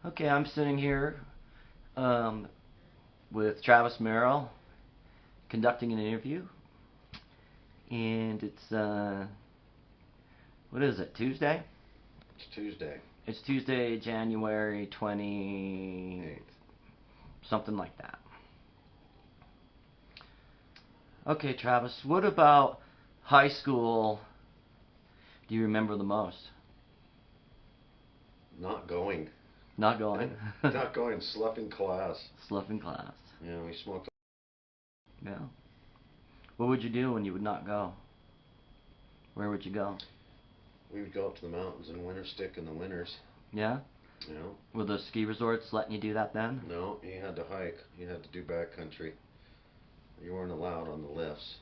Okay, I'm sitting here um, with Travis Merrill conducting an interview, and it's what is it? Tuesday? It's Tuesday. It's Tuesday, January 20, 8th. something like that. Okay, Travis, what about high school do you remember the most? Not going. Not going. Not going. Slept in class. Slept in class. Yeah, we smoked. Yeah. What would you do when you would not go? Where would you go? We would go up to the mountains and winter stick in the winters. Yeah? You know? Were the ski resorts letting you do that then? No, you had to hike. You had to do backcountry. You weren't allowed on the lifts.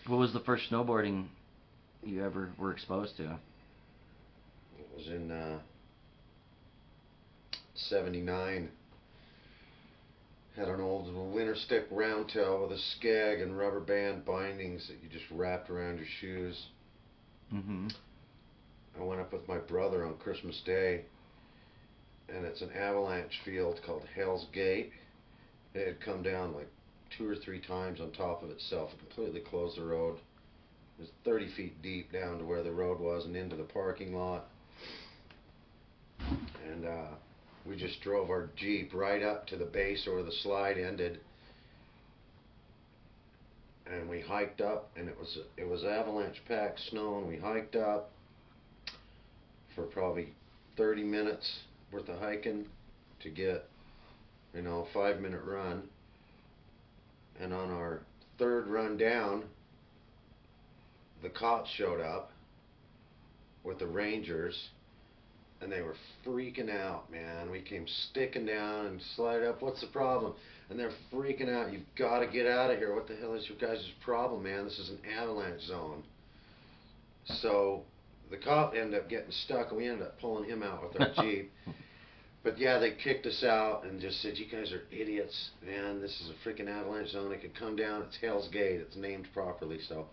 What was the first snowboarding you ever were exposed to? It was in '79. Had an old winter stick round tail with a skag and rubber band bindings that you just wrapped around your shoes. Mm-hmm. I went up with my brother on Christmas Day, and it's an avalanche field called Hell's Gate. It had come down like 2 or 3 times on top of itself. It completely closed the road. It was 30 feet deep down to where the road was and into the parking lot. And we just drove our Jeep right up to the base where the slide ended. And we hiked up, and it was avalanche packed snow, and we hiked up for probably 30 minutes worth of hiking to get, a 5-minute run. And on our third run down, the cops showed up with the rangers, and they were freaking out, man. We came sticking down and slide up. What's the problem? And they're freaking out. You've got to get out of here. What the hell is your guys' problem, man? This is an avalanche zone. So the cop ended up getting stuck, and we ended up pulling him out with our Jeep. But yeah, they kicked us out and just said, "You guys are idiots, man. This is a freaking avalanche zone. It could come down. It's Hell's Gate. It's named properly." So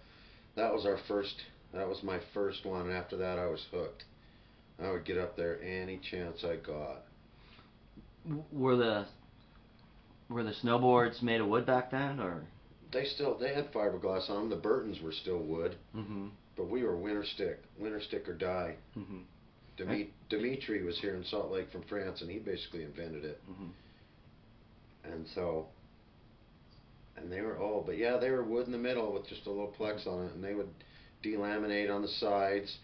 that was my first one. And after that, I was hooked. I would get up there any chance I got. Were the snowboards made of wood back then, or? They had fiberglass on them. The Burtons were still wood. Mm-hmm. But we were winter stick or die. Mm-hmm. Dimitri was here in Salt Lake from France, and he basically invented it. Mm-hmm. And they were old, but yeah, they were wood in the middle with just a little plex on it, and they would delaminate on the sides.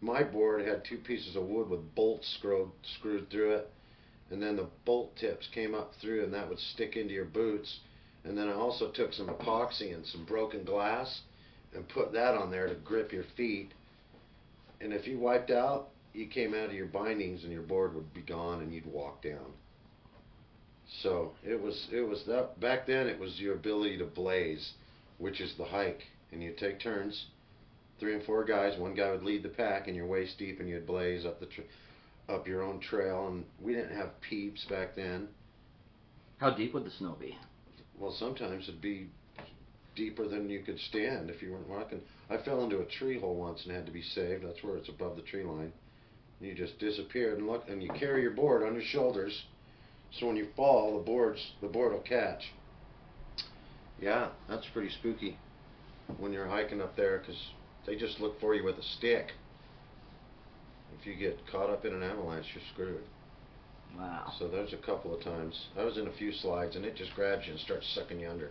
My board had 2 pieces of wood with bolts screwed through it, and then the bolt tips came up through, and that would stick into your boots. And then I also took some epoxy and some broken glass and put that on there to grip your feet. And if you wiped out, you came out of your bindings and your board would be gone and you'd walk down. So it was that back then. It was your ability to blaze, which is the hike, and you take turns, 3 and 4 guys. One guy would lead the pack, and you're waist deep, and you'd blaze up your own trail. And we didn't have peeps back then. How deep would the snow be? Well, sometimes it'd be deeper than you could stand if you weren't walking. I fell into a tree hole once and had to be saved. That's where it's above the tree line. And you just disappeared, and you carry your board on your shoulders, so when you fall, the board will catch. Yeah, that's pretty spooky when you're hiking up there, because they just look for you with a stick. If you get caught up in an avalanche, you're screwed. Wow. So there's a couple of times. I was in a few slides, and it just grabs you and starts sucking you under.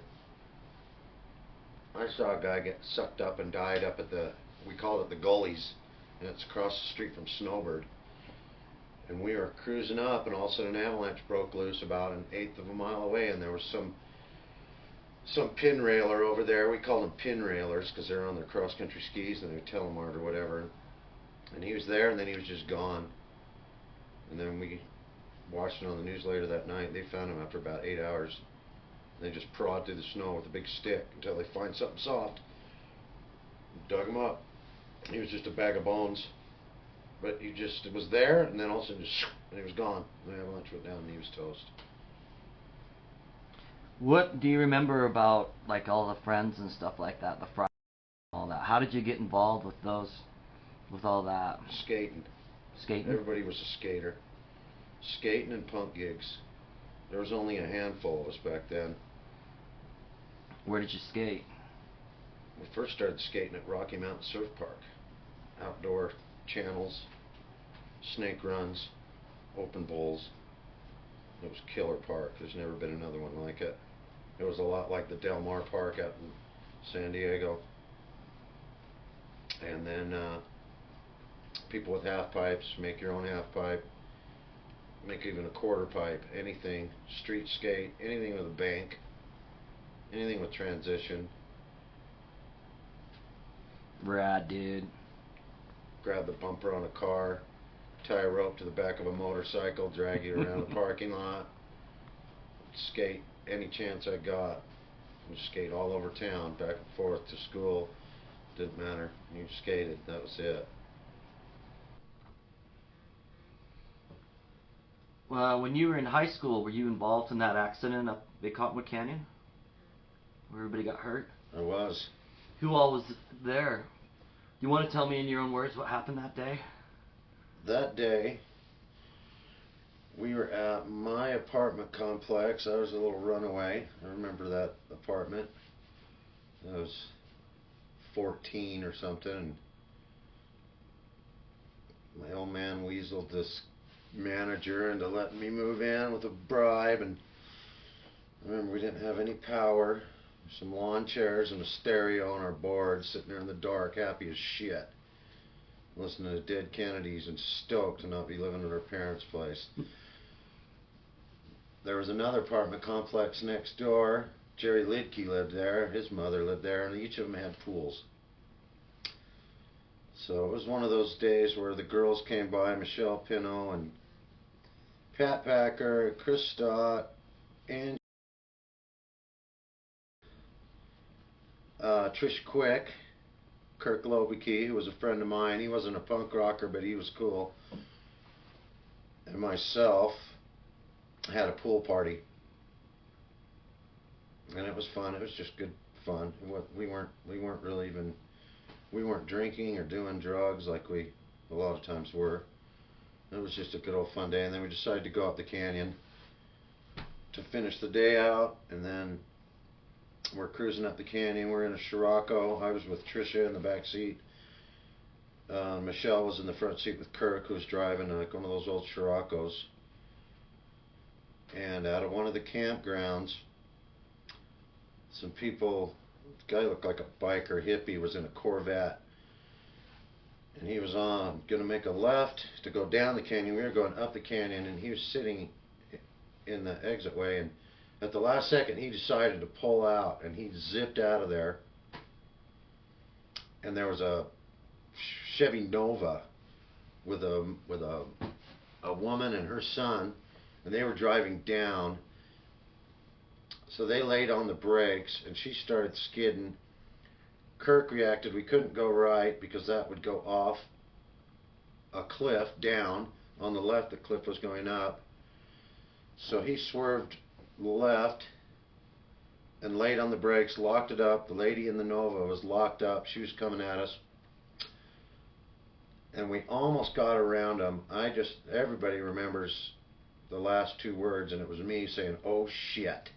I saw a guy get sucked up and died up at we called it the Gullies, and it's across the street from Snowbird. And we were cruising up, and all of a sudden an avalanche broke loose about 1/8 of a mile away, and there was some pin railer over there. We called them pin railers because they're on their cross-country skis and their telemark or whatever. And he was there, and then he was just gone. And then we watched it on the news later that night. They found him after about 8 hours. They just prod through the snow with a big stick until they find something soft. Dug him up. He was just a bag of bones. But he just was there, and then all of a sudden, and he was gone. The avalanche went down, and he was toast. What do you remember about like all the friends and stuff like that, the Friday, all that? How did you get involved with those, with all that? Skating. Skating? Everybody was a skater. Skating and punk gigs. There was only a handful of us back then. Where did you skate? We first started skating at Rocky Mountain Surf Park. Outdoor channels, snake runs, open bowls. It was killer park. There's never been another one like it. It was a lot like the Del Mar Park out in San Diego. And then people with half pipes, make your own half pipe, make even a quarter pipe, anything, street skate, anything with a bank, anything with transition. Rad, dude. Grab the bumper on a car, tie a rope to the back of a motorcycle, drag you around the parking lot, skate any chance I got. Just skate all over town, back and forth to school. Didn't matter. You skated. That was it. Well, when you were in high school, were you involved in that accident up Big Cottonwood Canyon? Where everybody got hurt? I was. Who all was there? You want to tell me in your own words what happened that day? That day, we were at my apartment complex. I was a little runaway. I remember that apartment. I was 14 or something. And my old man weaseled this manager into letting me move in with a bribe. And I remember we didn't have any power. Some lawn chairs and a stereo on our board, sitting there in the dark, happy as shit, listening to Dead Kennedys and stoked to not be living at our parents' place. There was another apartment complex next door. Jerry Lidke lived there, his mother lived there, and each of them had pools. So it was one of those days where the girls came by, Michelle Pino and Pat Packer, Chris Stott, and Trish Quick, Kirk Lobeke, who was a friend of mine. He wasn't a punk rocker, but he was cool. And myself had a pool party. And it was fun. It was just good fun. We weren't really even, we weren't drinking or doing drugs like we a lot of times were. It was just a good old fun day. And then we decided to go up the canyon to finish the day out. And then we're cruising up the canyon. We're in a Scirocco. I was with Tricia in the back seat. Michelle was in the front seat with Kirk, who was driving like one of those old Scirocco's. And out of one of the campgrounds, some people, the guy looked like a biker hippie, was in a Corvette. And he was going to make a left to go down the canyon. We were going up the canyon, and he was sitting in the exitway, and at the last second, he decided to pull out, and he zipped out of there. And there was a Chevy Nova with a woman and her son, and they were driving down. So they laid on the brakes, and she started skidding. Kirk reacted. We couldn't go right because that would go off a cliff down. On the left, the cliff was going up. So he swerved left and laid on the brakes, locked it up. The lady in the Nova was locked up. She was coming at us. And we almost got around them. Everybody remembers the last two words, and it was me saying, "Oh shit."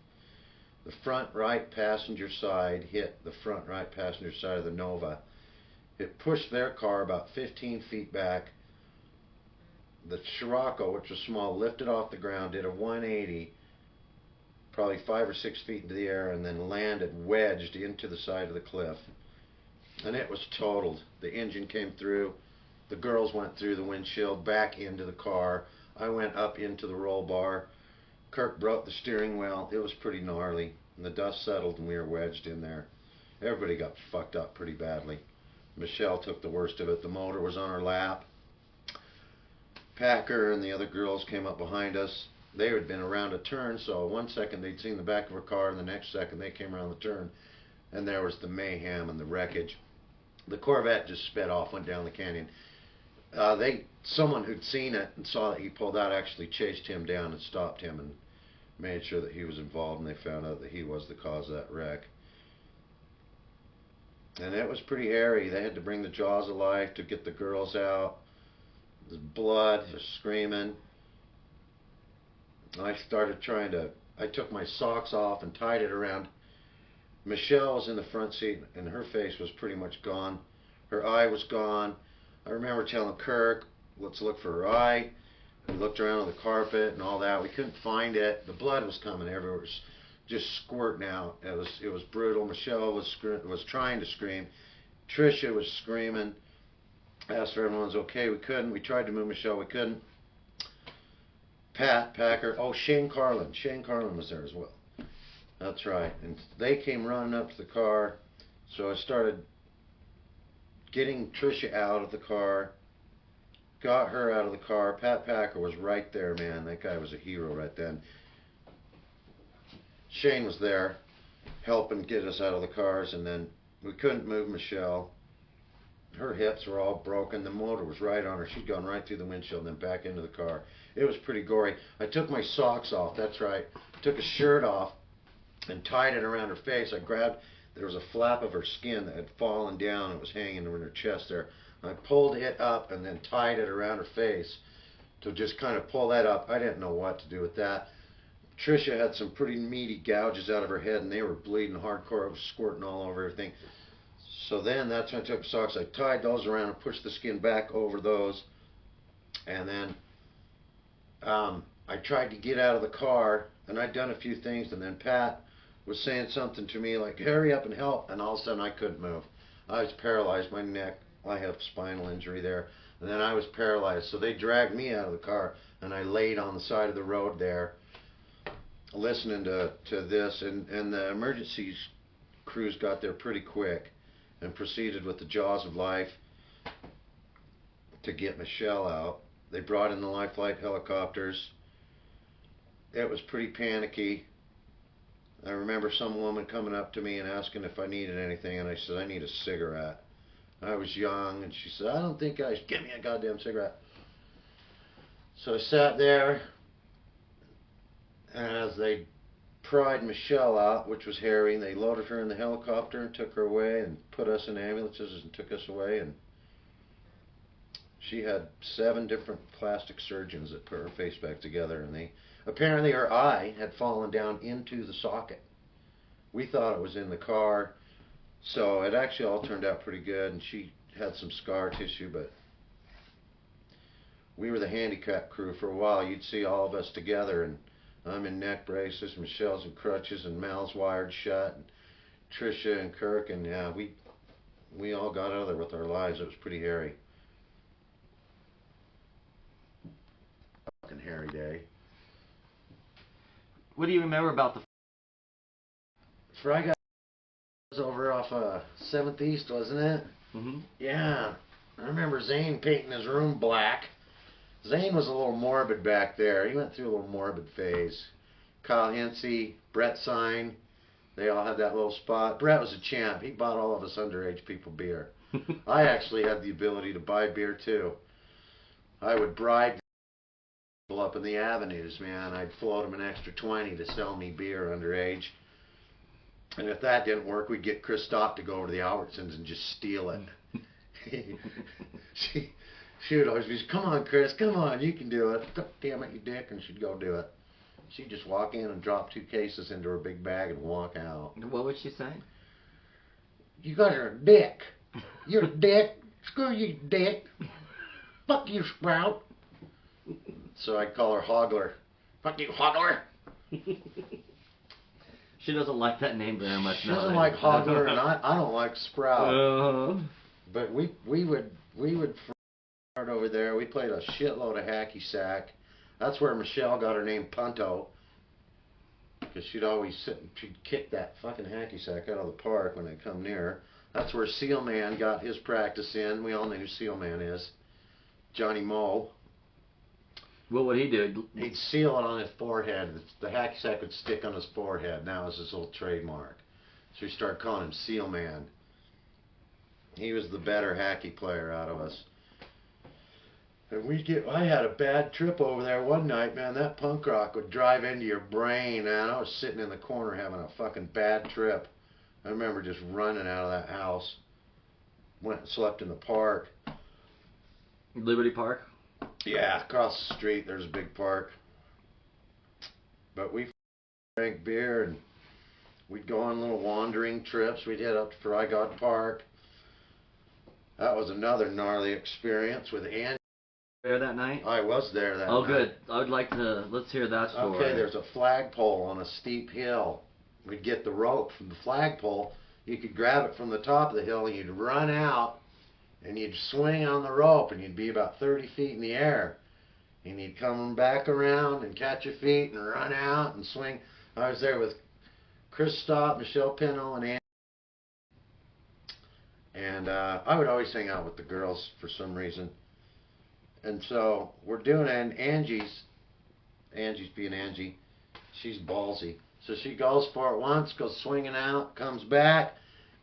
The front right passenger side hit the front right passenger side of the Nova. It pushed their car about 15 feet back. The Scirocco, which was small, lifted off the ground, did a 180, probably 5 or 6 feet into the air, and then landed wedged into the side of the cliff. And it was totaled. The engine came through. The girls went through the windshield back into the car. I went up into the roll bar. Kirk broke the steering wheel. It was pretty gnarly. And the dust settled, and we were wedged in there. Everybody got fucked up pretty badly. Michelle took the worst of it. The motor was on her lap. Packer and the other girls came up behind us. They had been around a turn, so 1 second they'd seen the back of her car, and the next second they came around the turn, and there was the mayhem and the wreckage. The Corvette just sped off, went down the canyon. Someone who'd seen it and saw that he pulled out actually chased him down and stopped him and made sure that he was involved, and they found out that he was the cause of that wreck. And it was pretty hairy. They had to bring the jaws of life to get the girls out. There's blood, they're screaming. I started I took my socks off and tied it around. Michelle was in the front seat and her face was pretty much gone. Her eye was gone. I remember telling Kirk, let's look for her eye. We looked around on the carpet and all that. We couldn't find it. The blood was coming everywhere. It was just squirting out. It was brutal. Michelle was trying to scream. Tricia was screaming. Asked if everyone was okay. We couldn't. We tried to move Michelle. We couldn't. Pat Packer. Oh, Shane Carlin. Shane Carlin was there as well. That's right. And they came running up to the car. So I started getting Tricia out of the car. Got her out of the car. Pat Packer was right there, man. That guy was a hero right then. Shane was there helping get us out of the cars, and then we couldn't move Michelle. Her hips were all broken. The motor was right on her. She'd gone right through the windshield and then back into the car. It was pretty gory. I took my socks off. That's right. Took a shirt off and tied it around her face. There was a flap of her skin that had fallen down. It was hanging in her chest there. I pulled it up and then tied it around her face to just kind of pull that up. I didn't know what to do with that. Tricia had some pretty meaty gouges out of her head, and they were bleeding hardcore. It was squirting all over everything. So then that's when I took the socks. I tied those around and pushed the skin back over those. And then I tried to get out of the car, and I'd done a few things, and then Pat was saying something to me like, hurry up and help, and all of a sudden I couldn't move. I was paralyzed. My neck, I have spinal injury there, and then I was paralyzed. So they dragged me out of the car, and I laid on the side of the road there listening to this, and the emergency crews got there pretty quick and proceeded with the jaws of life to get Michelle out. They brought in the life flight helicopters. It was pretty panicky. I remember some woman coming up to me and asking if I needed anything, and I said, I need a cigarette. I was young, and she said, I don't think I should. Give me a goddamn cigarette. So I sat there, and as they pried Michelle out, which was Harry, they loaded her in the helicopter and took her away and put us in ambulances and took us away, and she had 7 different plastic surgeons that put her face back together, and apparently her eye had fallen down into the socket. We thought it was in the car, so it actually all turned out pretty good, and she had some scar tissue, but we were the handicap crew for a while. You'd see all of us together, and I'm in neck braces, Michelle's in crutches, and Mal's wired shut, and Tricia and Kirk, and yeah, we all got out of there with our lives. It was pretty hairy. Fucking hairy day. What do you remember about the Fry Guy was over off 7th East, wasn't it? Mm-hmm. Yeah. I remember Zane painting his room black. Zane was a little morbid back there. He went through a little morbid phase. Kyle Hensey, Brett Sign, they all had that little spot. Brett was a champ. He bought all of us underage people beer. I actually had the ability to buy beer too. I would bribe people up in the avenues, man. I'd float them an extra 20 to sell me beer underage. And if that didn't work, we'd get Chris Stock to go over to the Albertsons and just steal it. She would always be, come on, Chris, come on, you can do it. Damn it, you dick, and she'd go do it. She'd just walk in and drop 2 cases into her big bag and walk out. What would she say? You guys are a dick. You're a dick. Screw you, dick. Fuck you, Sprout. So I'd call her Hogler. Fuck you, Hogler. She doesn't like that name very much. She doesn't like Hogler, and I don't like Sprout. But we would over there. We played a shitload of hacky sack. That's where Michelle got her name Punto, because she'd always sit and she'd kick that fucking hacky sack out of the park when they come near her. That's where Seal Man got his practice in. We all know who Seal Man is. Johnny Moe. What would he do? He'd seal it on his forehead. The hacky sack would stick on his forehead. And that was his little trademark. So we started calling him Seal Man. He was the better hacky player out of us. And I had a bad trip over there one night, man. That punk rock would drive into your brain, man. I was sitting in the corner having a fucking bad trip. I remember just running out of that house. Went and slept in the park. Liberty Park? Yeah, across the street there's a big park. But we drank beer and we'd go on little wandering trips. We'd head up to Frygod Park. That was another gnarly experience with Andy. There that night? I was there that night. Oh, good. I would like to, let's hear that story. Okay, there's a flagpole on a steep hill. We'd get the rope from the flagpole. You could grab it from the top of the hill and you'd run out and you'd swing on the rope and you'd be about 30 feet in the air. And you'd come back around and catch your feet and run out and swing. I was there with Chris Stott, Michelle Pino, and Andy. And I would always hang out with the girls for some reason. And so we're doing it, and Angie's being Angie, she's ballsy. So she goes for it once, goes swinging out, comes back,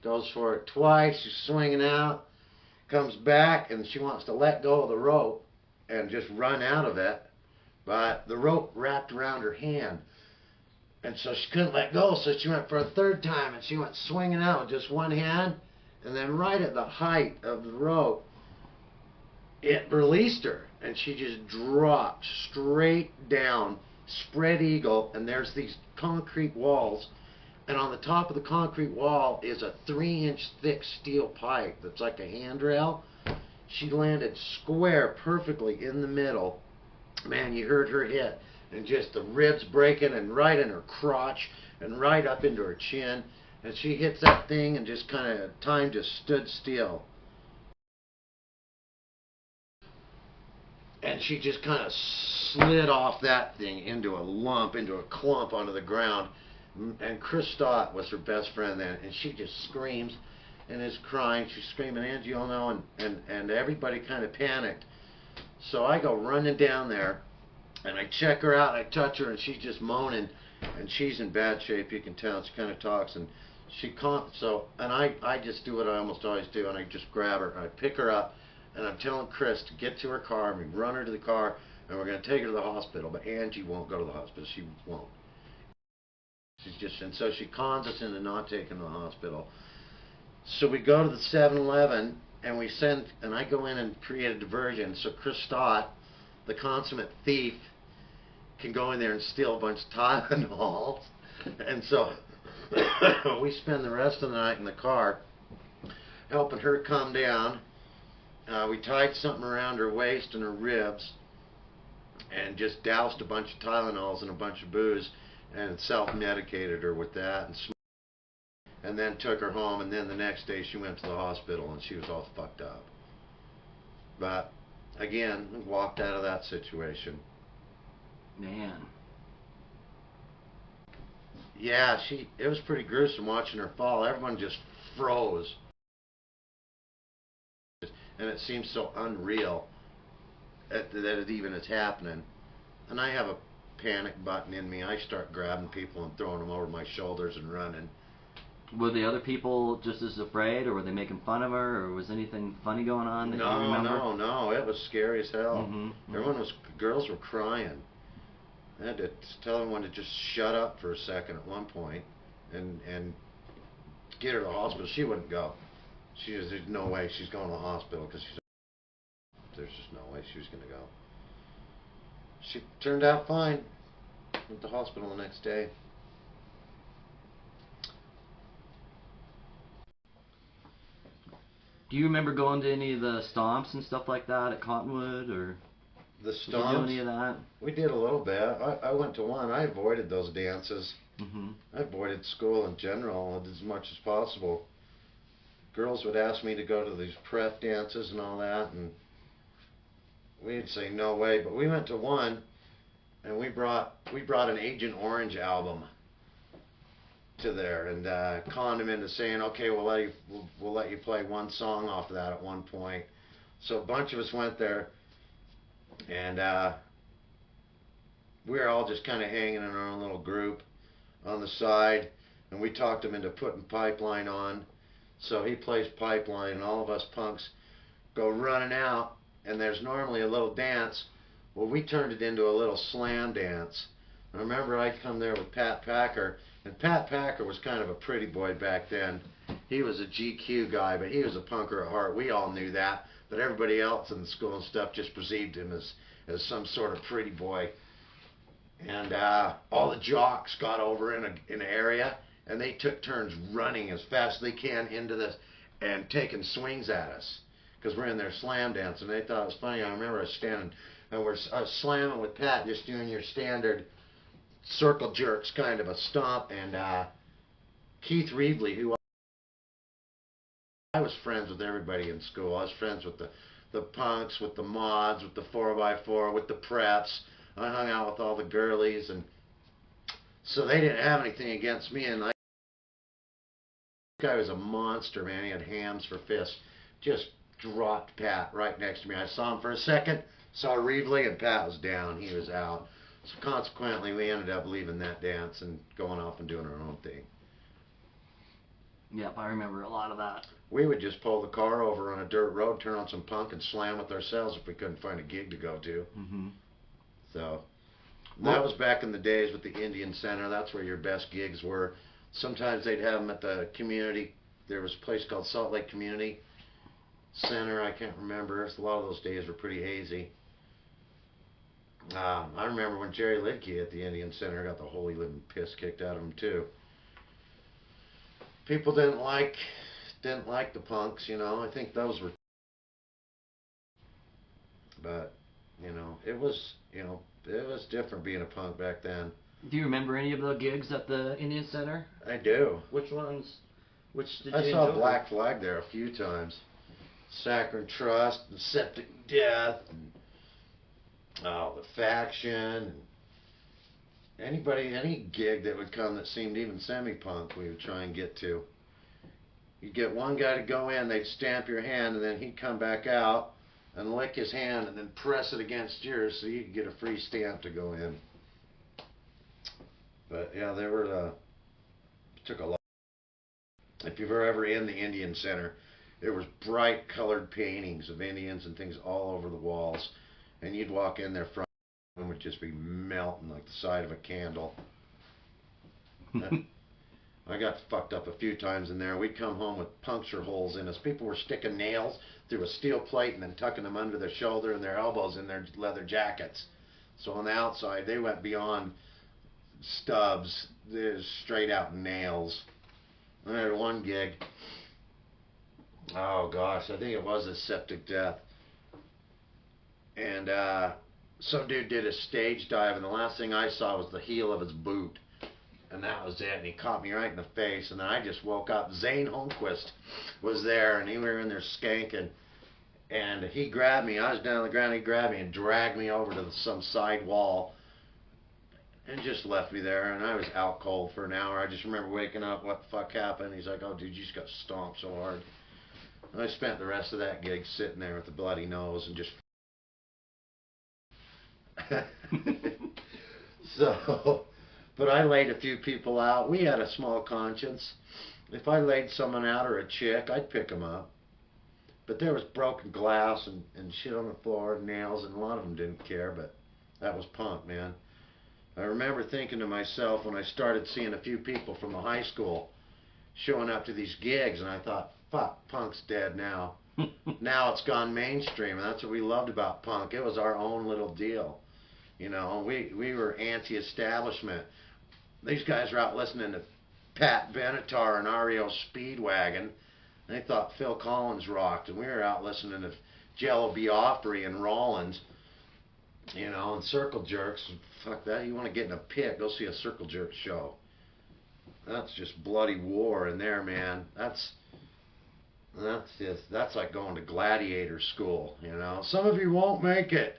goes for it twice, she's swinging out, comes back, and she wants to let go of the rope and just run out of it. But the rope wrapped around her hand. And so she couldn't let go, so she went for a third time, and she went swinging out with just one hand. And then right at the height of the rope, it released her, and she just dropped straight down, spread eagle, and there's these concrete walls, and on the top of the concrete wall is a 3-inch thick steel pipe that's like a handrail. She landed square perfectly in the middle. Man, you heard her hit, and just the ribs breaking, and right in her crotch, and right up into her chin, and she hits that thing, and just kind of, time just stood still. And she just kind of slid off that thing into a lump, into a clump onto the ground. And Chris Stott was her best friend then, and she just screams and is crying. She's screaming, Angie, oh no, and everybody kind of panicked. So I go running down there, and I check her out, and I touch her, and she's just moaning, and she's in bad shape, you can tell. She kind of talks, and she can't, and I just do what I almost always do, and I just grab her, and I pick her up, and I'm telling Chris to get to her car, and we run her to the car, and we're going to take her to the hospital. But Angie won't go to the hospital. She won't. She's just, and so she cons us into not taking her to the hospital. So we go to the 7-Eleven, and we send, and I go in and create a diversion. So Chris Stott, the consummate thief, can go in there and steal a bunch of Tylenols. And so we spend the rest of the night in the car helping her come down. We tied something around her waist and her ribs and just doused a bunch of Tylenols and a bunch of booze and self-medicated her with that, and then took her home, and then the next day she went to the hospital and she was all fucked up. But again, walked out of that situation. Man. Yeah, it was pretty gruesome watching her fall. Everyone just froze. And it seems so unreal that it even is happening. And I have a panic button in me. I start grabbing people and throwing them over my shoulders and running. Were the other people just as afraid, or were they making fun of her, or was anything funny going on that you remember? No. It was scary as hell. Girls were crying. I had to tell everyone to just shut up for a second at one point and get her to the hospital. She wouldn't go. There's no way she's going to the hospital, because there's just no way she was going to go. She turned out fine. Went to the hospital the next day. Do you remember going to any of the stomps and stuff like that at Cottonwood, or the did stomps? you do any of that? We did a little bit. I went to one. I avoided those dances. I avoided school in general as much as possible. Girls would ask me to go to these prep dances and all that, and we'd say no way. But we went to one, and we brought an Agent Orange album to there, and conned him into saying, okay, we'll let you play one song off of that at one point. So a bunch of us went there, and we were all just kind of hanging in our own little group on the side, and we talked him into putting Pipeline on. So he plays Pipeline, and all of us punks go running out, and there's normally a little dance. Well, we turned it into a little slam dance. I remember I'd come there with Pat Packer, and Pat Packer was kind of a pretty boy back then. He was a GQ guy, but he was a punker at heart. We all knew that, but everybody else in the school and stuff just perceived him as some sort of pretty boy. And all the jocks got over in an area, and they took turns running as fast as they can into this and taking swings at us because we're in there slam dancing. They thought it was funny. I remember us standing and I was slamming with Pat, just doing your standard circle jerks, kind of a stomp. And Keith Reevely, who I was friends with everybody in school. I was friends with the punks, with the mods, with the 4x4, with the preps. I hung out with all the girlies, and so they didn't have anything against me. And this guy was a monster, man. He had hams for fists. Just dropped Pat right next to me. I saw him for a second, saw Reevely, and Pat was down. He was out. So consequently, we ended up leaving that dance and going off and doing our own thing. Yep, I remember a lot of that. We would just pull the car over on a dirt road, turn on some punk, and slam with ourselves if we couldn't find a gig to go to. Mm-hmm. So that was back in the days with the Indian Center. That's where your best gigs were. Sometimes they'd have them at the community. There was a place called Salt Lake Community Center. I can't remember. A lot of those days were pretty hazy. I remember when Jerry Lidke at the Indian Center got the holy living piss kicked out of him too. People didn't like the punks, you know. I think those were, but it was different being a punk back then. Do you remember any of the gigs at the Indian Center? I do. Which ones? Which did I you saw enjoy? Black Flag there a few times. Saccharine Trust and Septic Death and the Faction. And any gig that would come that seemed even semi-punk, we would try and get to. You'd get one guy to go in, they'd stamp your hand, and then he'd come back out and lick his hand and then press it against yours so you could get a free stamp to go in. But yeah, took a lot. If you were ever in the Indian Center, there was bright colored paintings of Indians and things all over the walls. And you'd walk in there, front room would just be melting like the side of a candle. I got fucked up a few times in there. We'd come home with puncture holes in us. People were sticking nails through a steel plate and then tucking them under their shoulder and their elbows in their leather jackets. So on the outside, they went beyond stubs. There's straight out nails. I had one gig. Oh gosh, I think it was a Septic Death. And some dude did a stage dive, and the last thing I saw was the heel of his boot. And that was it, and he caught me right in the face, and then I just woke up. Zane Holmquist was there, and we were in there skanking, and he grabbed me. I was down on the ground, he grabbed me and dragged me over to some side wall, and just left me there, and I was out cold for an hour. I just remember waking up, what the fuck happened? He's like, oh dude, you just got stomped so hard. And I spent the rest of that gig sitting there with a bloody nose and just so, but I laid a few people out. We had a small conscience. If I laid someone out or a chick, I'd pick them up. But there was broken glass and shit on the floor, nails, and a lot of them didn't care, but that was punk, man. I remember thinking to myself when I started seeing a few people from the high school showing up to these gigs, and I thought, fuck, punk's dead now. Now it's gone mainstream, and that's what we loved about punk. It was our own little deal. We were anti-establishment. These guys were out listening to Pat Benatar and REO Speedwagon. They thought Phil Collins rocked, and we were out listening to Jello Biafra and Rollins, and Circle Jerks. Fuck that. You want to get in a pit, go see a Circle Jerk show. That's just bloody war in there, man. That's like going to gladiator school, Some of you won't make it.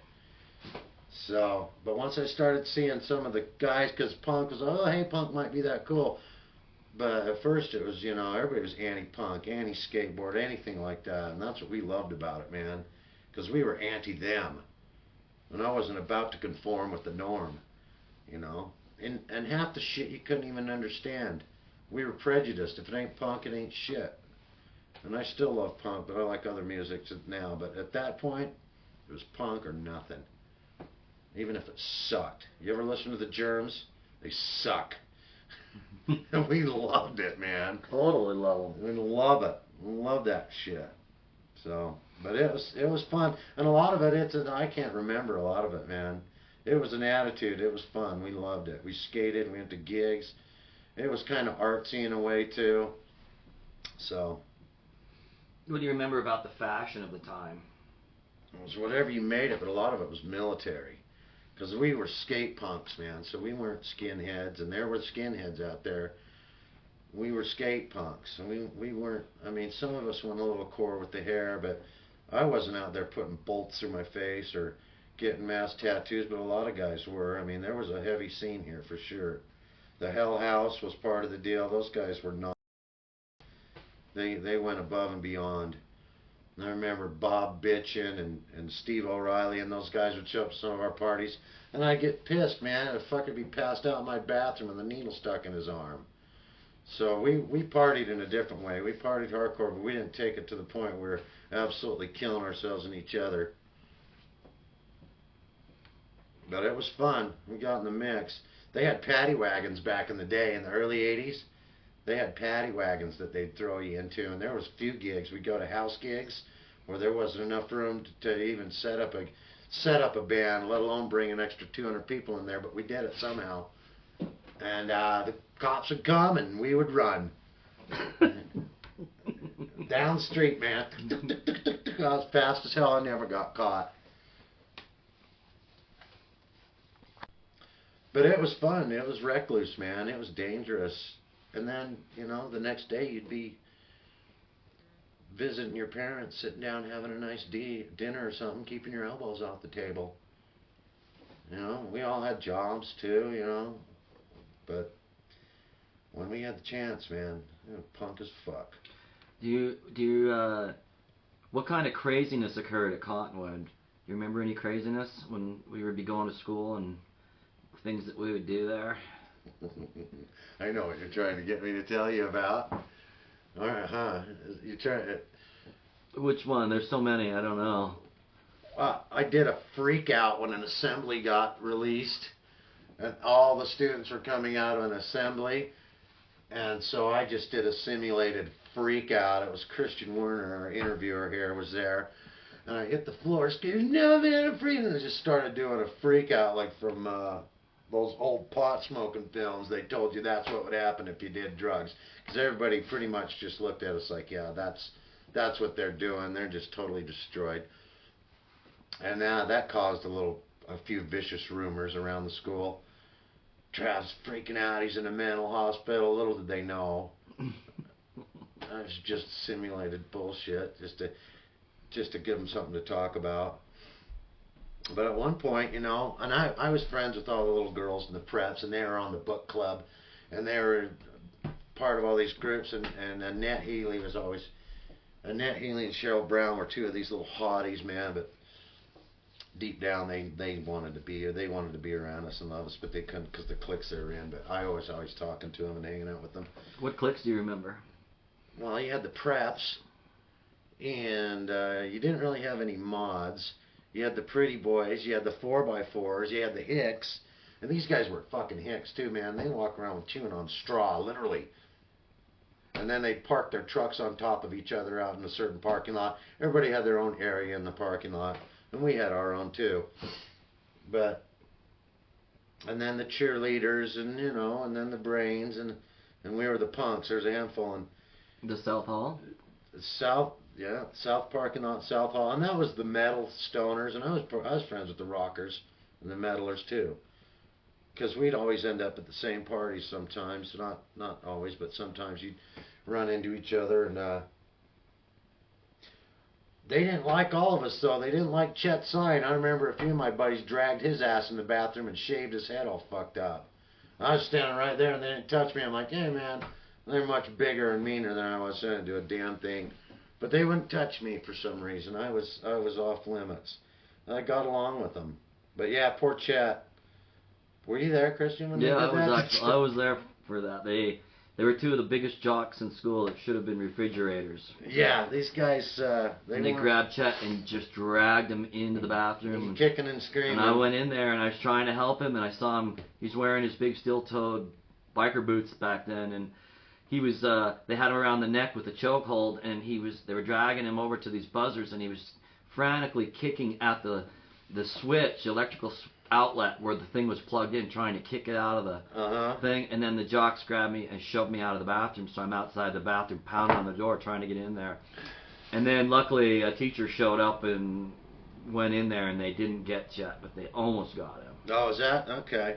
So, but once I started seeing some of the guys, because punk was, oh, hey, punk might be that cool. But at first it was, everybody was anti-punk, anti-skateboard, anything like that. And that's what we loved about it, man. Because we were anti-them. And I wasn't about to conform with the norm, And half the shit you couldn't even understand. We were prejudiced. If it ain't punk, it ain't shit. And I still love punk, but I like other music now. But at that point, it was punk or nothing. Even if it sucked. You ever listen to the Germs? They suck. And we loved it, man. Totally love them. We love it. We love that shit. So, but it was fun. And a lot of it, I can't remember a lot of it, man. It was an attitude. It was fun. We loved it. We skated. We went to gigs. It was kind of artsy in a way too. So What do you remember about the fashion of the time? it was whatever you made it, but a lot of it was military. Because we were skate punks, man. So we weren't skinheads, and there were skinheads out there. We were skate punks, and we weren't. I mean, some of us went a little core with the hair, but I wasn't out there putting bolts through my face or getting mass tattoos, but a lot of guys were. I mean, there was a heavy scene here for sure. The Hell House was part of the deal. Those guys were not. They went above and beyond. And I remember Bob Bitchin and Steve O'Reilly and those guys would show up to some of our parties, and I'd get pissed, man. The fucker be passed out in my bathroom with a needle stuck in his arm. So we partied in a different way. We partied hardcore, but we didn't take it to the point where we're absolutely killing ourselves and each other. But it was fun. We got in the mix. They had paddy wagons back in the day, in the early 80s. They had paddy wagons that they'd throw you into, and there was a few gigs. We'd go to house gigs where there wasn't enough room to even set up a band, let alone bring an extra 200 people in there, but we did it somehow. And the cops would come, and we would run. Down the street, man. I was fast as hell. I never got caught. But it was fun. It was recluse, man. It was dangerous. And then, you know, the next day you'd be visiting your parents, sitting down having a nice dinner or something, keeping your elbows off the table. You know, we all had jobs too, you know. But when we had the chance, man, you know, punk as fuck. What kind of craziness occurred at Cottonwood? Do you remember any craziness when we would be going to school and things that we would do there? I know what you're trying to get me to tell you about. All right, huh? You trying to... Which one? There's so many, I don't know. I did a freak out when an assembly got released, and all the students were coming out of an assembly, and so I just did a simulated freak out. It was Christian Werner, our interviewer here, was there, and I hit the floor, screaming, "No, man, I'm free!" And I just started doing a freak out like from those old pot smoking films. They told you that's what would happen if you did drugs, because everybody pretty much just looked at us like, yeah, that's what they're doing. They're just totally destroyed. And that caused a few vicious rumors around the school. Travis freaking out. He's in a mental hospital. Little did they know. That was just simulated bullshit, just to give them something to talk about. But at one point, you know, and I was friends with all the little girls in the preps, and they were on the book club, and they were part of all these groups, and Annette Healy and Cheryl Brown were two of these little hotties, man, but deep down they wanted to be around us and love us, but they couldn't because the cliques they were in. But I was always talking to them and hanging out with them. What cliques do you remember? Well, you had the preps, and you didn't really have any mods. You had the pretty boys, you had the 4x4s, you had the hicks, and these guys were fucking hicks too, man. They walk around with chewing on straw, literally. And then they'd park their trucks on top of each other out in a certain parking lot. Everybody had their own area in the parking lot, and we had our own too. And then the cheerleaders, and you know, and then the brains, and we were the punks. There's a handful. And the South Hall? South parking lot, South Hall, and that was the metal stoners, and I was friends with the rockers and the metalers too, because we'd always end up at the same parties sometimes, not always, but sometimes you'd run into each other, and they didn't like all of us though. They didn't like Chet Sign. I remember a few of my buddies dragged his ass in the bathroom and shaved his head all fucked up. I was standing right there, and they didn't touch me. I'm like, hey man, they're much bigger and meaner than I was, so I didn't do a damn thing. But they wouldn't touch me for some reason. I was off limits. I got along with them. But yeah, poor Chet. Were you there, Christian, when they did that? I was there for that. They were two of the biggest jocks in school that should have been refrigerators. Yeah, these guys. They grabbed Chet and just dragged him into the bathroom. Kicking and screaming. And I went in there and I was trying to help him, and I saw him. He's wearing his big steel-toed biker boots back then, and he was, they had him around the neck with a chokehold, and they were dragging him over to these buzzers, and he was frantically kicking at the the switch, the electrical outlet where the thing was plugged in, trying to kick it out of the thing, and then the jocks grabbed me and shoved me out of the bathroom, so I'm outside the bathroom pounding on the door trying to get in there. And then luckily a teacher showed up and went in there, and they didn't get Chet, but they almost got him. Oh, is that? Okay.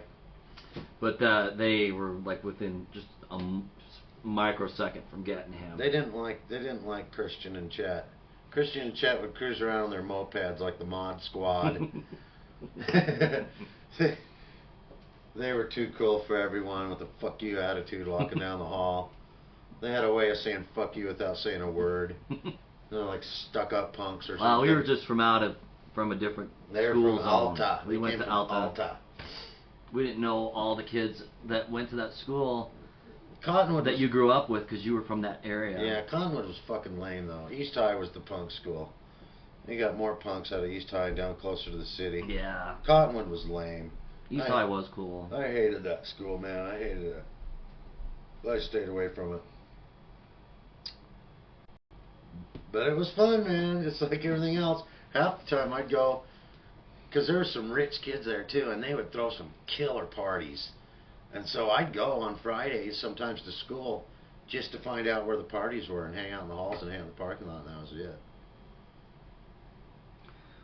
But they were like within just a microsecond from getting him. They didn't like Christian and Chet. Christian and Chet would cruise around on their mopeds like the Mod Squad. They were too cool for everyone with a fuck you attitude walking down the hall. They had a way of saying fuck you without saying a word. They're like stuck up punks or something. Well, we were just from a different They were school from zone. Alta. We went to Alta. Alta. We didn't know all the kids that went to that school Cottonwood that you grew up with because you were from that area. Yeah, Cottonwood was fucking lame though. East High was the punk school. You got more punks out of East High down closer to the city. Yeah. Cottonwood was lame. East High was cool. I hated that school, man. I hated it. I stayed away from it. But it was fun, man. Just like everything else. Half the time I'd go, because there were some rich kids there too, and they would throw some killer parties. And so I'd go on Fridays sometimes to school just to find out where the parties were and hang out in the halls and hang out in the parking lot, and that was it.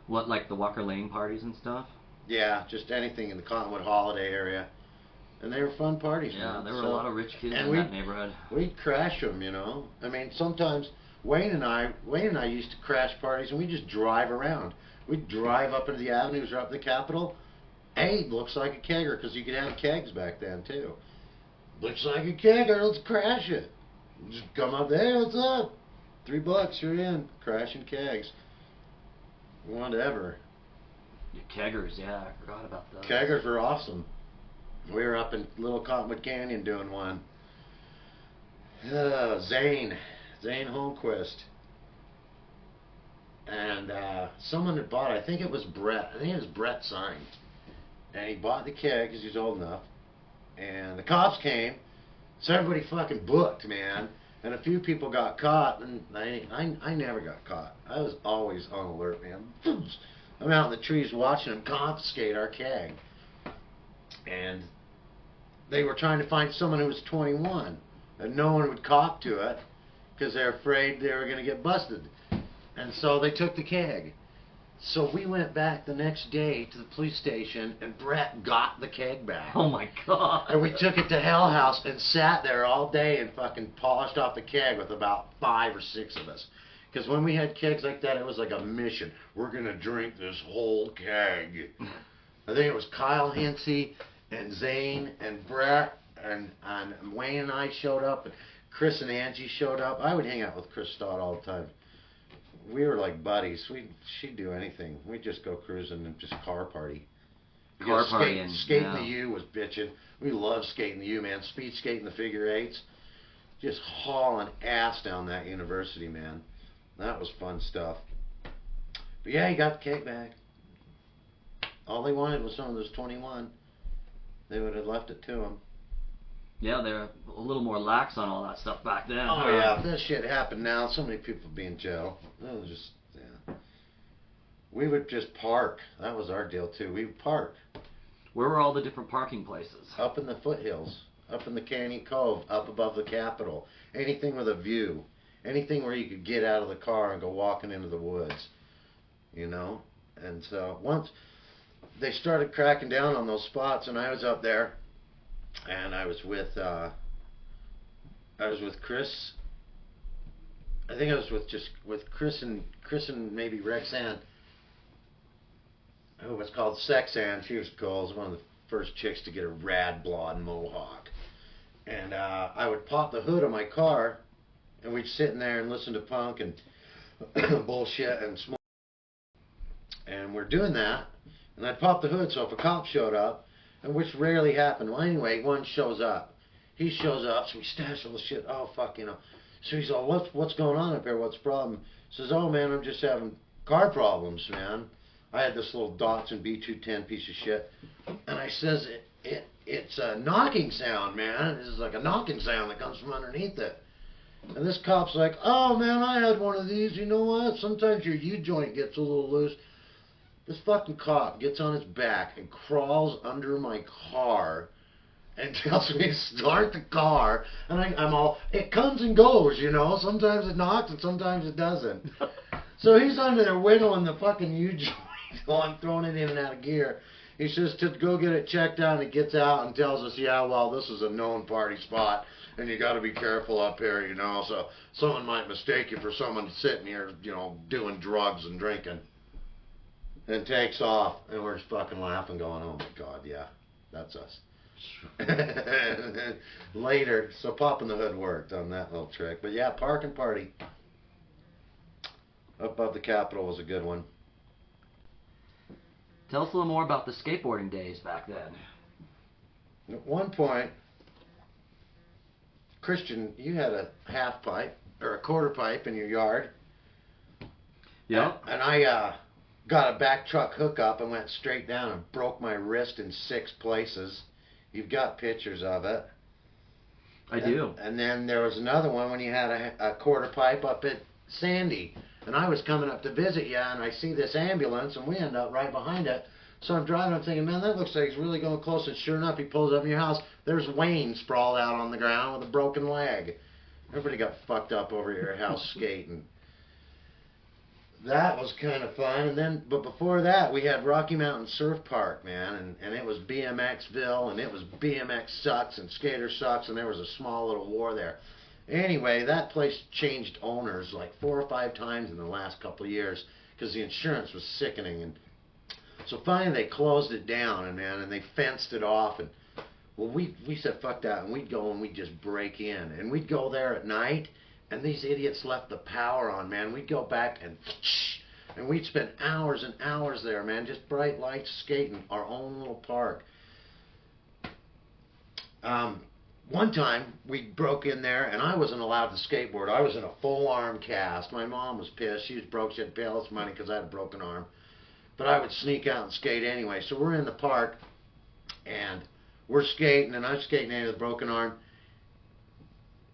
What, like the Walker Lane parties and stuff? Yeah, just anything in the Cottonwood Holiday area. And they were fun parties, yeah, man. There were a lot of rich kids in that neighborhood. We'd crash them, you know. I mean, sometimes Wayne and I used to crash parties, and we'd just drive around. We'd drive up into the avenues or up the Capitol. Hey, looks like a kegger, because you could have kegs back then, too. Looks like a kegger, let's crash it. Just come up there, hey, what's up? $3, you're in. Crashing kegs. Whatever. Your keggers, yeah, I forgot about those. Keggers were awesome. We were up in Little Cottonwood Canyon doing one. Zane Holmquist. And someone had bought, I think it was Brett. I think it was Brett signed. And he bought the keg because he was old enough. And the cops came. So everybody fucking booked, man. And a few people got caught. And I never got caught. I was always on alert, man. I'm out in the trees watching them confiscate our keg. And they were trying to find someone who was 21. And no one would cop to it because they're afraid they were going to get busted. And so they took the keg. So we went back the next day to the police station, and Brett got the keg back. Oh my God. And we took it to Hell House and sat there all day and fucking polished off the keg with about 5 or 6 of us. Because when we had kegs like that, it was like a mission. We're going to drink this whole keg. I think it was Kyle Hinsey and Zane and Brett and Wayne and I showed up, and Chris and Angie showed up. I would hang out with Chris Stott all the time. We were like buddies. She'd do anything. We'd just go cruising and just car party. Car partying. Skating the U was bitching. We loved skating the U, man. Speed skating the figure eights. Just hauling ass down that university, man. That was fun stuff. But yeah, he got the keg back. All they wanted was someone that was 21. They would have left it to him. Yeah, they're a little more lax on all that stuff back then. Oh yeah, if this shit happened now, so many people would be in jail. It was just, yeah. We would just park. That was our deal too. We would park. Where were all the different parking places? Up in the foothills, up in the Canyon Cove, up above the Capitol. Anything with a view. Anything where you could get out of the car and go walking into the woods. You know? And so once they started cracking down on those spots, and I was up there, and I was with Chris. I think I was with Chris and maybe Rexanne. Oh, it's called Sexanne. She was cool. She was one of the first chicks to get a rad blonde mohawk. And I would pop the hood of my car, and we'd sit in there and listen to punk and bullshit and smoke. And we're doing that, and I'd pop the hood so if a cop showed up, and which rarely happened. Well, anyway, one shows up. He shows up, so we stash all the shit. Oh, fuck, you know. So he's all, what's going on up here? What's the problem? Says, oh, man, I'm just having car problems, man. I had this little Datsun B210 piece of shit. And I says, it's a knocking sound, man. This is like a knocking sound that comes from underneath it. And this cop's like, oh, man, I had one of these. You know what? Sometimes your U-joint gets a little loose. This fucking cop gets on his back and crawls under my car and tells me to start the car. And I'm all, it comes and goes, you know. Sometimes it knocks and sometimes it doesn't. So he's under there wiggling the fucking U-joint while I'm throwing it in and out of gear. He says to go get it checked out, and he gets out and tells us, yeah, well, this is a known party spot, and you got to be careful up here, you know, so someone might mistake you for someone sitting here, you know, doing drugs and drinking. And takes off, and we're just fucking laughing, going, oh my God, yeah, that's us. Later, so popping the hood worked on that little trick. But yeah, park and party up above the Capitol was a good one. Tell us a little more about the skateboarding days back then. At one point, Christian, you had a half pipe or a quarter pipe in your yard. Yeah. And I got a back truck hookup and went straight down and broke my wrist in 6 places. You've got pictures of it. I do. And then there was another one when you had a quarter pipe up at Sandy. And I was coming up to visit you, and I see this ambulance, and we end up right behind it. So I'm driving, I'm thinking, man, that looks like he's really going close. And sure enough, he pulls up in your house. There's Wayne sprawled out on the ground with a broken leg. Everybody got fucked up over your house skating. That was kind of fun. And then, but before that, we had Rocky Mountain Surf Park, man, and it was BMXville, and it was BMX sucks and skater sucks, and there was a small little war there. Anyway, that place changed owners like 4 or 5 times in the last couple of years because the insurance was sickening. And so finally they closed it down, and man, and they fenced it off. And well, we said fuck that, and we'd go and we'd just break in, and we'd go there at night, and these idiots left the power on, man. We'd go back and we'd spend hours and hours there, man, just bright lights skating our own little park. One time, we broke in there, and I wasn't allowed to skateboard. I was in a full arm cast. My mom was pissed. She was broke. She had to pay all this money because I had a broken arm. But I would sneak out and skate anyway. So we're in the park, and we're skating, and I'm skating into the broken arm.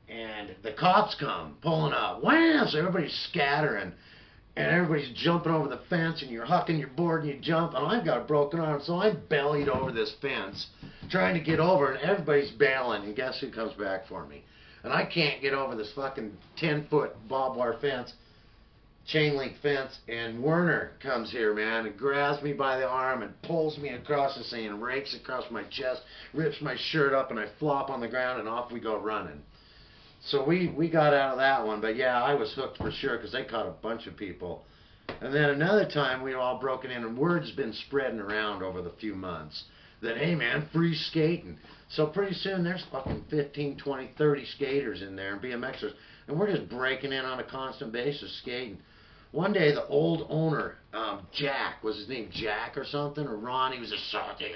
And the cops come, pulling up. Wham! So everybody's scattering. And everybody's jumping over the fence, and you're hucking your board, and you jump, and I've got a broken arm, so I'm bellied over this fence, trying to get over, and everybody's bailing, and guess who comes back for me? And I can't get over this fucking 10-foot barbed wire fence, chain link fence, and Werner comes here, man, and grabs me by the arm and pulls me across the thing and rakes across my chest, rips my shirt up, and I flop on the ground, and off we go running. So we got out of that one, but yeah, I was hooked for sure because they caught a bunch of people. And then another time we were all broken in, and word's been spreading around over the few months that, hey man, free skating. So pretty soon there's fucking 15, 20, 30 skaters in there and BMXers, and we're just breaking in on a constant basis skating. One day the old owner, Jack, was his name Jack or something, or Ron, he was a salty,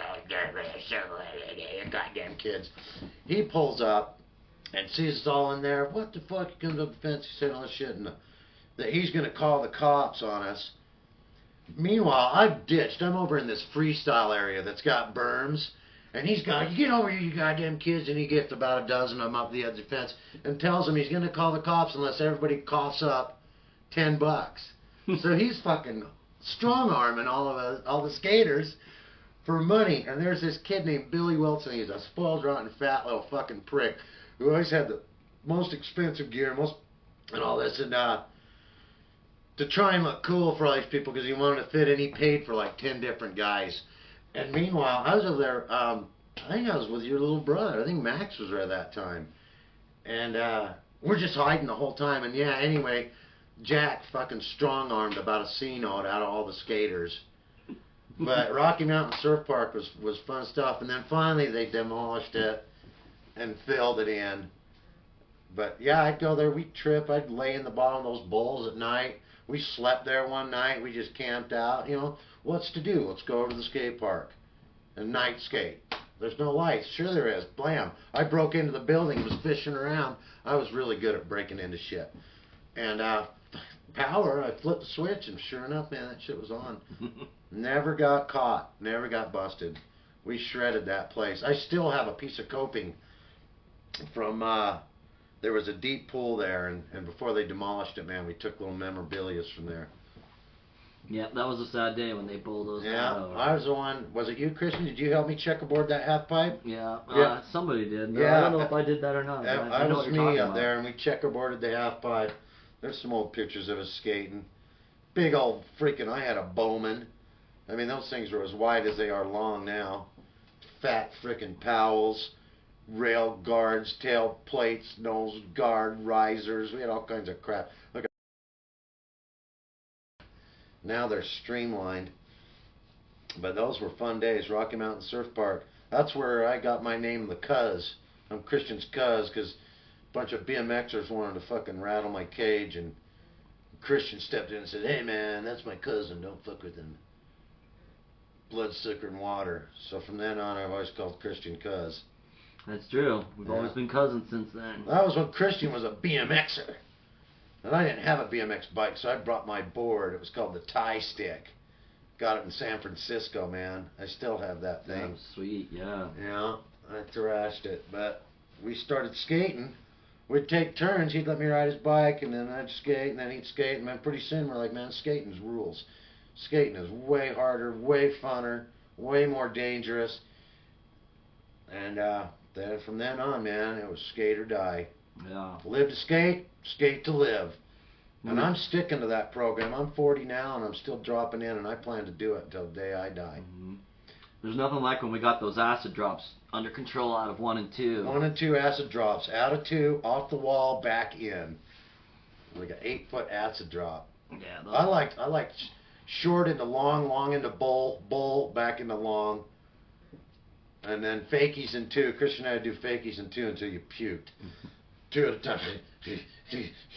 goddamn kids. He pulls up and sees us all in there. What the fuck? He comes up the fence, he said all this shit, and that he's going to call the cops on us. Meanwhile, I've ditched. I'm over in this freestyle area that's got berms, and he's got, you get over here, you goddamn kids, and he gets about a dozen of them up the edge of the fence and tells them he's going to call the cops unless everybody coughs up $10. So he's fucking strong-arming all the skaters for money. And there's this kid named Billy Wilson. He's a spoiled, rotten, fat little fucking prick who always had the most expensive gear, and all this, and to try and look cool for all these people because he wanted to fit in, he paid for like 10 different guys. And meanwhile, I was over there, I think I was with your little brother. I think Max was there that time. And we're just hiding the whole time. And yeah, anyway, Jack fucking strong-armed about a C-note out of all the skaters. But Rocky Mountain Surf Park was fun stuff. And then finally they demolished it and filled it in. But yeah, I'd go there, we'd trip, I'd lay in the bottom of those bowls at night. We slept there one night, we just camped out, you know, what's to do? Let's go over to the skate park and night skate. There's no lights. Sure there is. Blam. I broke into the building, was fishing around. I was really good at breaking into shit. And power, I flipped the switch, and sure enough, man, that shit was on. Never got caught, never got busted. We shredded that place. I still have a piece of coping from, there was a deep pool there, and before they demolished it, man, we took little memorabilia from there. Yeah, that was a sad day when they bulldozed that over. I was the one. Was it you, Christian? Did you help me checkerboard that half pipe? Yeah, somebody did. No, Yeah. I don't know if I did that or not. I was me up there, and we checkerboarded the half pipe. There's some old pictures of us skating. Big old freaking, I had a Bowman. I mean, those things were as wide as they are long now. Fat freaking Powells, rail guards, tail plates, nose guard, risers. We had all kinds of crap. Look at now they're streamlined. But those were fun days. Rocky Mountain Surf Park. That's where I got my name, the Cuz. I'm Christian's Cuz, because a bunch of BMXers wanted to fucking rattle my cage, and Christian stepped in and said, "Hey man, that's my cousin, don't fuck with him. Blood, sugar, and water." So from then on, I've always called Christian Cuz. That's true. We've always been cousins since then. That was when Christian was a BMXer. And I didn't have a BMX bike, so I brought my board. It was called the Tie Stick. Got it in San Francisco, man. I still have that thing. That was sweet, yeah. Yeah, I thrashed it. But we started skating. We'd take turns. He'd let me ride his bike, and then I'd skate, and then he'd skate. And then pretty soon we're like, man, skating's rules. Skating is way harder, way funner, way more dangerous. And then from then on, man, it was skate or die. Yeah. Live to skate, skate to live. And I'm sticking to that program. I'm 40 now, and I'm still dropping in, and I plan to do it until the day I die. There's nothing like when we got those acid drops under control out of 1 and 2. 1 and 2 acid drops. Out of 2, off the wall, back in. Like an 8-foot acid drop. Yeah. I liked short into long, long into bowl, back into long. And then fakies in 2. Christian and I would do fakies in 2 until you puked. 2 at a time.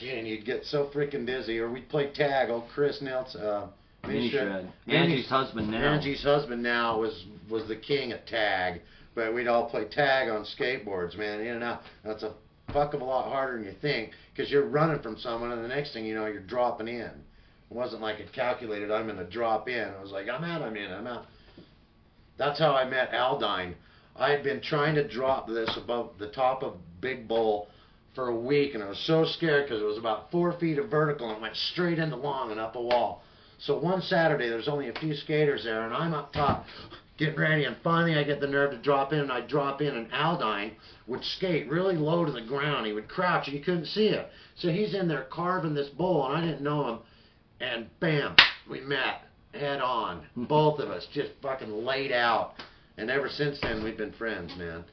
And you'd get so freaking dizzy. Or we'd play tag. Old Chris Nelson. Angie's husband now was the king at tag. But we'd all play tag on skateboards, man. In and out. That's a fuck of a lot harder than you think. Because you're running from someone, and the next thing you know, you're dropping in. It wasn't like it calculated, I'm going to drop in. It was like, I'm out, I'm in, I'm out. That's how I met Aldine. I had been trying to drop this above the top of Big Bull for a week, and I was so scared because it was about 4 feet of vertical and it went straight into long and up a wall. So one Saturday, there's only a few skaters there, and I'm up top getting ready, and finally I get the nerve to drop in, and I drop in, and Aldine would skate really low to the ground. He would crouch, and you couldn't see it. So he's in there carving this bowl, and I didn't know him, and bam, we met head on. Both of us just fucking laid out. And ever since then, we've been friends, man.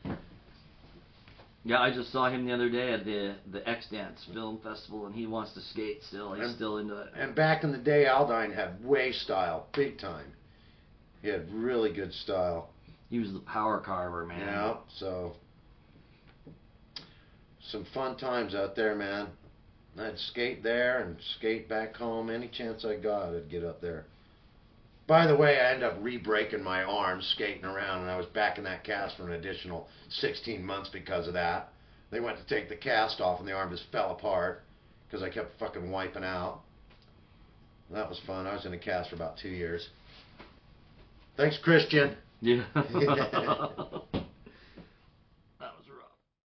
Yeah, I just saw him the other day at the X-Dance Film Festival, and he wants to skate still. He's still into it. And back in the day, Aldine had way style, big time. He had really good style. He was the power carver, man. Yeah, so some fun times out there, man. I'd skate there and skate back home. Any chance I got, I'd get up there. By the way, I ended up re-breaking my arm skating around, and I was back in that cast for an additional 16 months because of that. They went to take the cast off, and the arm just fell apart because I kept fucking wiping out. That was fun. I was in a cast for about 2 years. Thanks, Christian. Yeah.